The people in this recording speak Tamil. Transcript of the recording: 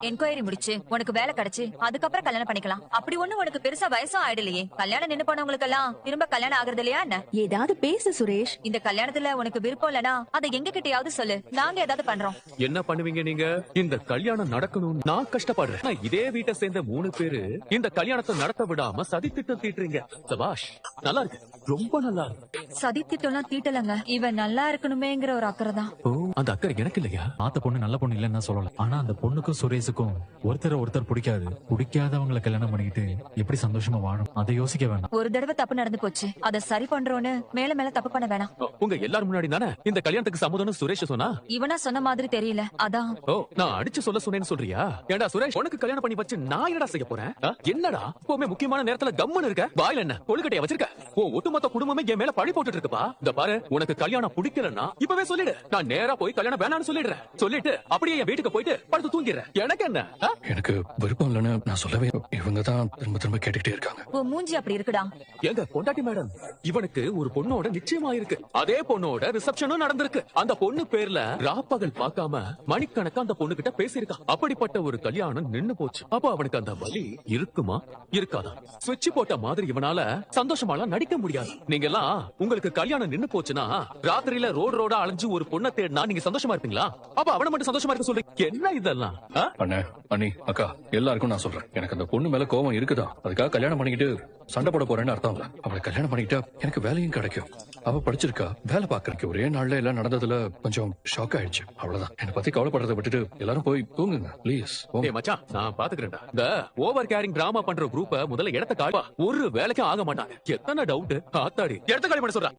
என்கொயரி முடிச்சு உனக்கு வேலை கிடைச்சு அதுக்கப்புறம் கல்யாணம் பண்ணிக்கலாம். அப்படி ஒண்ணு உனக்கு பெருசா வயசும் ஆயிடலையே. கல்யாணம் நின்னு போனவங்களுக்கு எல்லாம் திரும்ப கல்யாணம் ஆகுறது இல்லையா என்ன? ஏதாவது பேசு சுரேஷ். இந்த கல்யாணத்துல உனக்கு விருப்பம் இல்லனா அதை எங்க கிட்டயாவது சொல்லு, நாங்க ஏதாவது பண்றோம். என்ன பண்ணுவீங்க நீங்க? இந்த கல்யாணம் நடக்கணும் நான் கஷ்டப்படுறேன். நான் இதே வீட்டை சேர்ந்த 3 பேரு இந்த கல்யாணத்தை நடத்த விடாம சதி திட்டம் தீட்டுறீங்க. சபாஷ், நல்லா இருக்கு, ரொம்ப நல்லா இருக்கு. சதி திட்டம்லாம் தீட்டலங்க, இவன் நல்லா இருக்கணுமேங்கிற ஒரு அக்கறை தான். ஓ, அந்த அக்கறை எனக்கு இல்லையா? ஆத்த பொண்ணு நல்ல பொண்ணு இல்லன்னு சொல்லல. ஆனா அந்த பொண்ணுக்கும் சுரேஷுக்கும் ஒருத்தர் பிடிக்காது. பிடிக்காதவங்களை கல்யாணம் பண்ணிக்கிட்டு எப்படி சந்தோஷமா வாழும் அதை யோசிக்க வேண்டாம். ஒரு தடவை தப்பு நடந்து போச்சு, அதை சரி பண்றோன்னு மேல மேல தப்பு பண்ண வேணாம். உங்க எல்லாரும் முன்னாடி தானே இந்த கல்யாணத்துக்கு சம்மதம்னு சுரேஷ் சொன்னா? இவனா சொன்ன மாதிரி தெரியல, அதான். ஓ, நான் அடிச்சு சொல்ல சொன்னேன்னு சொல்றியா? ஏண்டா சுரேஷ், உனக்கு கல்யாணம் பண்ணி வச்சு நான் என்னடா செய்ய போறேன்? என்னடா எப்பவுமே முக்கியமான நேரத்துல கம்மன் இருக்க? வாயில என்ன கொழுக்கட்டைய வச்சிருக்க? ஓ, ஒட்டுமொத்த குடும்பமே என் மேல பழி போட்டுட்டு இருக்குப்பா. இந்த பாரு, உனக்கு கல்யாணம் பிடிக்கலன்னா இப்பவே சொல்லிடு. நான் நேரா போய் கல்யாணம் வேணாம்னு சொல்லிடுறேன். சொல்லிட்டு அப்படியே என் வீட்டுக்கு போயிட்டு படுத்து தூங்கிடுறேன். எனக்கு என்ன? எனக்கு விருப்பம் இல்லைன்னு நான் சொல்லவே இவங்க தான் திரும்ப திரும்ப கேட்டுக்கிட்டே இருக்காங்க. உன் மூஞ்சி அப்படி இருக்குடா. எங்க பொண்டாட்டி மேடம், இவனுக்கு ஒரு பொண்ணோட நிச்சயமா இருக்கு. அதே பொண்ணோட ரிசப்ஷனும் நடந்திருக்கு. அந்த பொண்ணு பேர்ல ராப்பகல் பார்க்காம மணிக்கணக்கா அந்த பொண்ணு கிட்ட பேசியிருக்கான். அப்படிப்பட்ட ஒரு கல்யாணம் நின்னு போச்சு. அப்ப அவனுக்கு அந்த வலி இருக்குமா இருக்காதா? சுவிட்ச் போட்ட மாதிரி இவனால சந்தோஷமாலாம் நடிக்க முடியாது. நீங்க எல்லாம் உங்களுக்கு கல்யாணம் நின்னு போச்சுன்னா ராத்திரியில ரோடா அலைஞ்சு ஒரு பொண்ணை தேடினா நீங்க சந்தோஷமா இருப்பீங்களா? அப்ப அவனை மட்டும் சந்தோஷமா இருக்க சொல்றீங்க. என்ன இதெல்லாம்? அண்ணே, அண்ணி, அக்கா எல்லாருக்கும் நான் சொல்றேன், எனக்கு அந்த பொண்ணு மேல கோவம் இருக்குதா. அதுக்காக கல்யாணம் பண்ணிக்கிட்டு சண்டை போட போறேன்னு அர்த்தம் இல்ல. அவளை கல்யாணம் பண்ணிக்கிட்டா எனக்கு வேலையும் கிடைக்கும். அவ படிச்சிருக்கா, வேலை பாக்குறதுக்கு. ஒரே நாள்ல எல்லாம் நடந்ததுல கொஞ்சம் ஷாக் ஆயிடுச்சு, அவ்வளவுதான். என்னை பத்தி கவலைப்படுறதை விட்டுட்டு எல்லாரும் போய் தூங்குங்க ப்ளீஸ். ஏய் மச்சான், நான் பாத்துக்கிறேன்டா. இந்த ஓவர் கேரிங் டிராமா பண்ற குரூப்ப முதல்ல இடத்த காலி. ஒரு வேலைக்கும் ஆக மாட்டாங்க. எத்தனை டவுட் ஆத்தாடி. இடத்த காலி பண்ண சொல்றா.